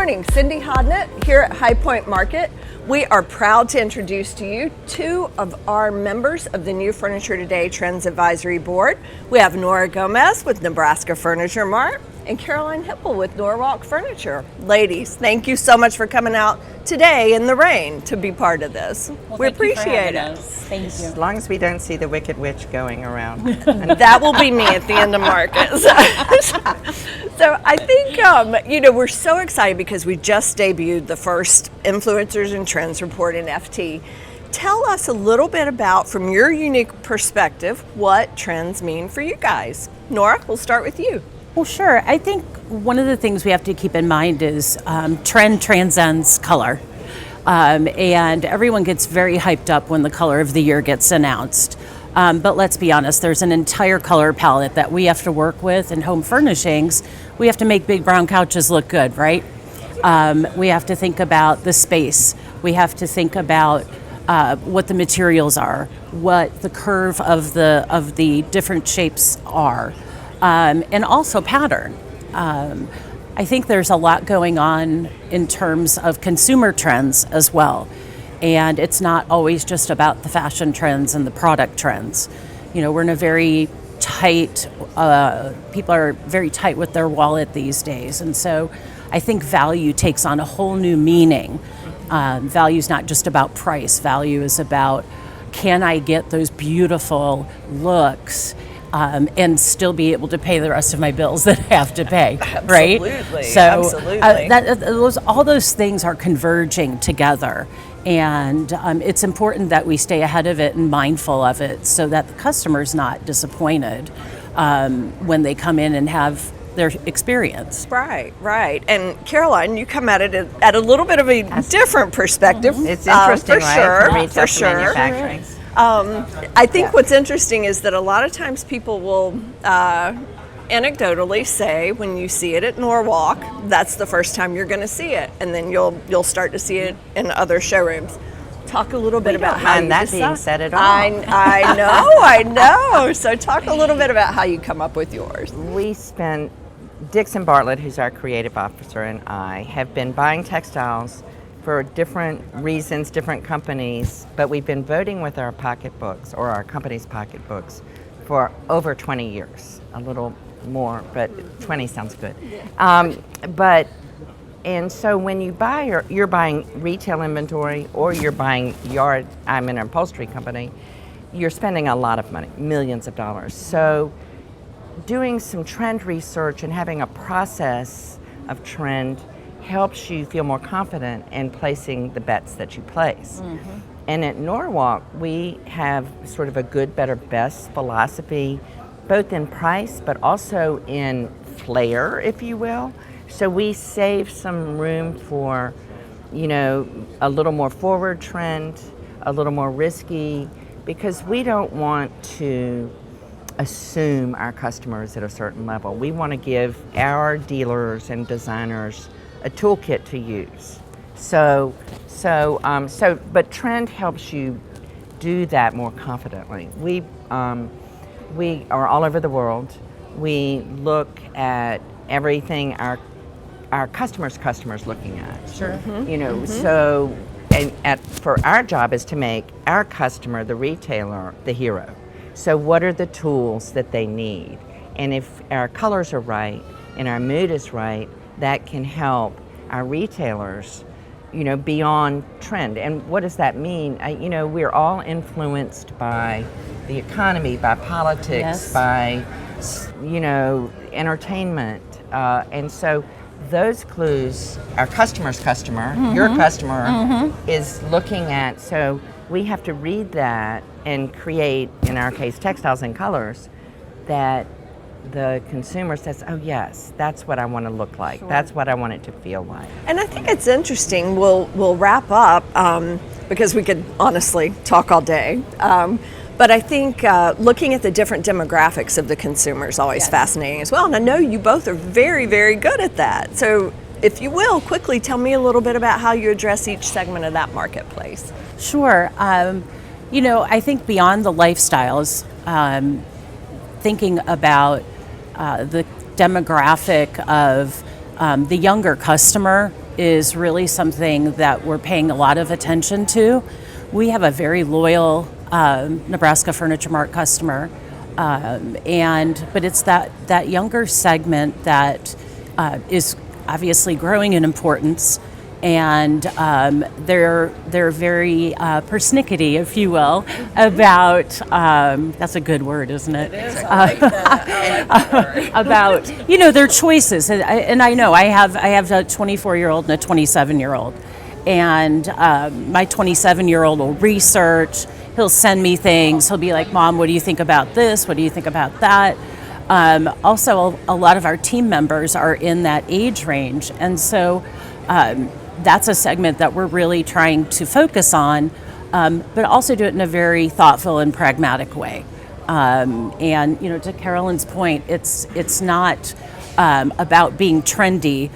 morning, Cindy Hodnett here at High Point Market. We are proud to introduce to you two of our members of the New Furniture Today Trends Advisory Board. We have Nora Gomez with Nebraska Furniture Mart and Caroline Hipple with Norwalk Furniture. Ladies, thank you so much for coming out today in the rain to be part of this. Well, we appreciate it. Thank you. As long as we don't see the Wicked Witch going around. That will be me at the end of market. So I think, we're so excited because we just debuted the first Influencers and Trends report in FT. Tell us a little bit about, from your unique perspective, what trends mean for you guys. Nora, we'll start with you. Well, sure. I think one of the things we have to keep in mind is trend transcends color. And everyone gets very hyped up when the color of the year gets announced. But let's be honest, there's an entire color palette that we have to work with in home furnishings. We have to make big brown couches look good, right? We have to think about the space. We have to think about what the materials are, what the curve of the different shapes are, and also pattern. I think there's a lot going on in terms of consumer trends as well. And it's not always just about the fashion trends and the product trends. We're in a very tight, people are very tight with their wallet these days. And so I think value takes on a whole new meaning. Value is not just about price. Value is about, can I get those beautiful looks and still be able to pay the rest of my bills that I have to pay, right? Absolutely. So absolutely. All those things are converging together. And it's important that we stay ahead of it and mindful of it so that the customer's not disappointed when they come in and have their experience. Right. And Caroline, you come at it at a little bit of a different perspective. It's interesting, for right? Sure, From retail for to sure. manufacturing. I think what's interesting is that a lot of times people will anecdotally say, when you see it at Norwalk, that's the first time you're going to see it, and then you'll start to see it in other showrooms. Talk a little bit about how you that decide. being said at all. I know. So talk a little bit about how you come up with yours. We spend, Dixon Bartlett, who's our creative officer, and I have been buying textiles for different reasons, different companies, but we've been voting with our pocketbooks, or our company's pocketbooks, for over 20 years. A little more, but 20 sounds good. And so when you buy, you're buying retail inventory, or you're buying yard, I'm an upholstery company, you're spending a lot of money, millions of dollars. So doing some trend research and having a process of trend helps you feel more confident in placing the bets that you place. Mm-hmm. And at Norwalk, we have sort of a good, better, best philosophy, both in price, but also in flair, if you will. So we save some room for, a little more forward trend, a little more risky, because we don't want to assume our customers at a certain level. We want to give our dealers and designers a toolkit to use. But trend helps you do that more confidently. We are all over the world. We look at everything our customers' looking at. Sure. Mm-hmm. So, for our job is to make our customer, the retailer, the hero. So what are the tools that they need? And if our colors are right and our mood is right, that can help our retailers, be on trend. And what does that mean? We're all influenced by the economy, by politics, by, entertainment. And so those clues, our customer's customer, your customer, is looking at. So we have to read that and create, in our case, textiles and colors that the consumer says, oh yes, that's what I want to look like. Sure. That's what I want it to feel like. And I think it's interesting. We'll wrap up because we could honestly talk all day. But I think looking at the different demographics of the consumer is always fascinating as well. And I know you both are very, very good at that. So if you will, quickly tell me a little bit about how you address each segment of that marketplace. Sure. I think beyond the lifestyles, thinking about the demographic of the younger customer is really something that we're paying a lot of attention to. We have a very loyal Nebraska Furniture Mart customer, but it's that younger segment that is obviously growing in importance, and they're very persnickety, if you will, about that's a good word, isn't it? It is. I like that. I like that word. About their choices, and I know I have a 24-year-old and a 27-year-old, and my 27-year-old will research. He'll send me things. He'll be like, "Mom, what do you think about this? What do you think about that?" Also, a lot of our team members are in that age range, and so that's a segment that we're really trying to focus on, but also do it in a very thoughtful and pragmatic way. And to Carolyn's point, it's not about being trendy;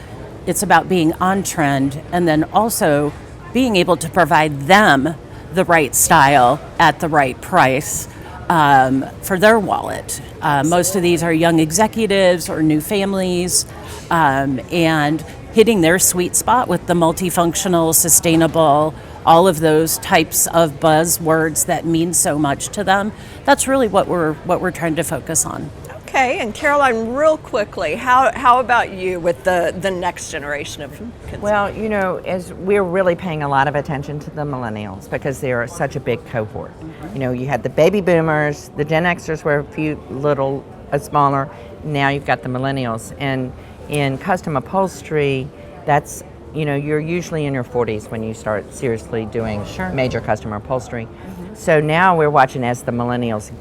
it's about being on trend, and then also being able to provide them the right style at the right price for their wallet. Most of these are young executives or new families, and hitting their sweet spot with the multifunctional, sustainable, all of those types of buzzwords that mean so much to them. That's really what we're trying to focus on. Okay, and Caroline, real quickly, how about you with the next generation of consumers? Well, as we're really paying a lot of attention to the millennials because they are such a big cohort. You had the baby boomers, the Gen Xers were a few little smaller. Now you've got the millennials, and in custom upholstery, that's you're usually in your 40s when you start seriously doing major custom upholstery. So now we're watching as the millennials,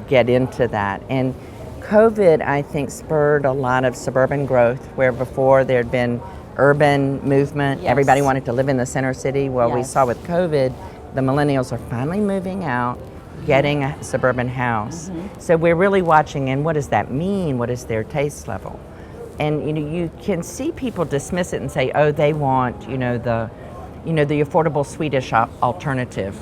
get into that. And COVID, I think, spurred a lot of suburban growth where before there'd been urban movement. Yes. Everybody wanted to live in the center city. Well, we Yes. saw with COVID, the millennials are finally moving out, getting a suburban house. So we're really watching, and what does that mean? What is their taste level? And you can see people dismiss it and say, oh, they want the affordable Swedish alternative.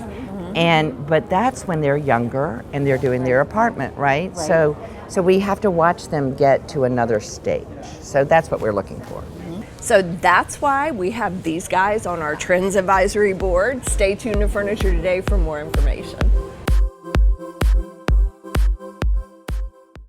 But that's when they're younger and they're doing their apartment, right? So we have to watch them get to another stage. So that's what we're looking for. So that's why we have these guys on our Trends Advisory Board. Stay tuned to Furniture Today for more information.